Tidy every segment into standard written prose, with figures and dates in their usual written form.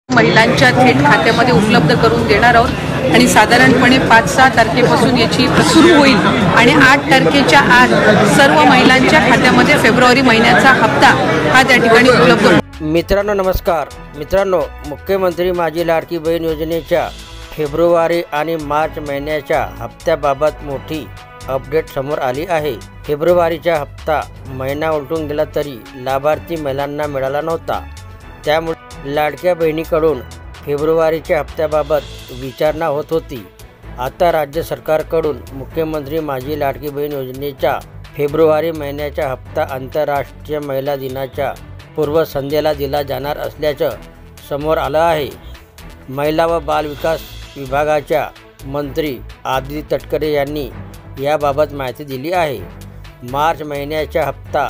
महिलांच्या थेट खात्यामध्ये उपलब्ध करून देणार आहोत आणि साधारणपणे 5-6 तारखेपासून याची सुरू होईल आणि 8 तारखेच्या आत सर्व महिलांच्या खात्यामध्ये फेब्रुवारी महिन्याचा हप्ता हा त्या ठिकाणी उपलब्ध होईल। मित्रांनो नमस्कार। मित्रांनो, मुख्यमंत्री माझी लाडकी बहीण योजनेच्या फेब्रुवारी आणि मार्च महिन्याच्या हप्त्याबाबत मोठी अपडेट समोर आली आहे। फेब्रुवारीचा हप्ता महिना उलटून गेला तरी लाभार्थी महिलांना मिळाला नव्हता। त्यामुळे लाडक्या बहिणीकडून फेब्रुवारीच्या हप्त्याबाबत विचारणा होत होती। आता राज्य सरकारकडून मुख्यमंत्री माझी लाडकी बहीण योजनेचा फेब्रुवारी महिन्याचा हप्ता आंतरराष्ट्रीय महिला दिनाच्या पूर्वसंध्येला दिला जाणार असल्याचं समोर आलं आहे। महिला व बालविकास विभागाच्या मंत्री आदिती तटकरे यांनी याबाबत माहिती दिली आहे। मार्च महिन्याचा हप्ता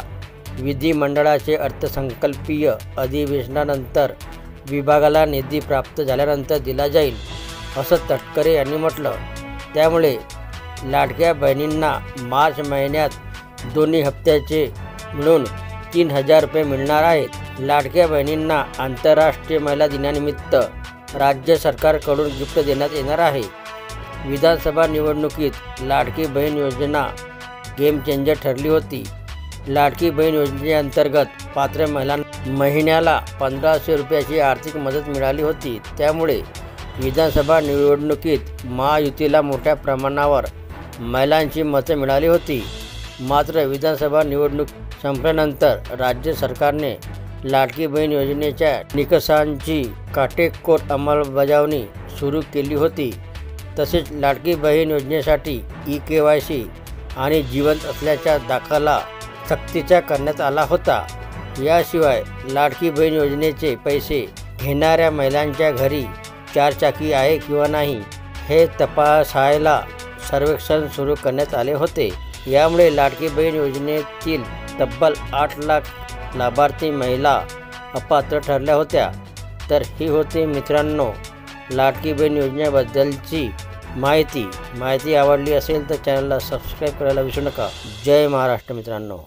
विधिमंडळाचे अर्थसंकल्पीय अधिवेशनानंतर विभागाला निधी प्राप्त झाल्यानंतर दिला जाईल, असं तटकरे यांनी म्हटलं। त्यामुळे लाडक्या बहिणींना मार्च महिन्यात दोन्ही हप्त्याचे मिळून 3000 रुपये मिळणार आहेत। लाडक्या बहिणींना आंतरराष्ट्रीय महिला दिनानिमित्त राज्य सरकारकडून गिफ्ट देण्यात येणार आहे। विधानसभा निवडणुकीत लाडकी बहीण योजना गेम चेंजर ठरली होती। लाडकी बहीण योजनेअंतर्गत पात्र महिलांना महिन्याला 1500 रुपयाची आर्थिक मदत मिळाली होती। त्यामुळे विधानसभा निवडणुकीत महायुतीला मोठ्या प्रमाणावर महिलांची मतं मिळाली होती। मात्र विधानसभा निवडणूक संपल्यानंतर राज्य सरकारने लाडकी बहीण योजनेच्या निकषांची काटेकोर अंमलबजावणी सुरू केली होती। तसेच लाडकी बहीण योजनेसाठी EKYC आणि जिवंत असल्याचा दाखला सक्तीचा करण्यात आला होता। याशिवाय लाडकी बहीण योजनेचे पैसे घेणाऱ्या महिलांच्या घरी 4 चाकी आहे किंवा नाही हे तपासायला सर्वेक्षण सुरू करण्यात आले होते। यामुळे लाडकी बहीण योजनेतील तब्बल 8 लाख लाभार्थी महिला अपात्र ठरल्या होत्या। तर ही होती मित्रांनो लाडकी बहीण योजनेबद्दलची माहिती आवडली असेल तर चॅनलला सबस्क्राईब करायला विसरू नका। जय महाराष्ट्र मित्रांनो।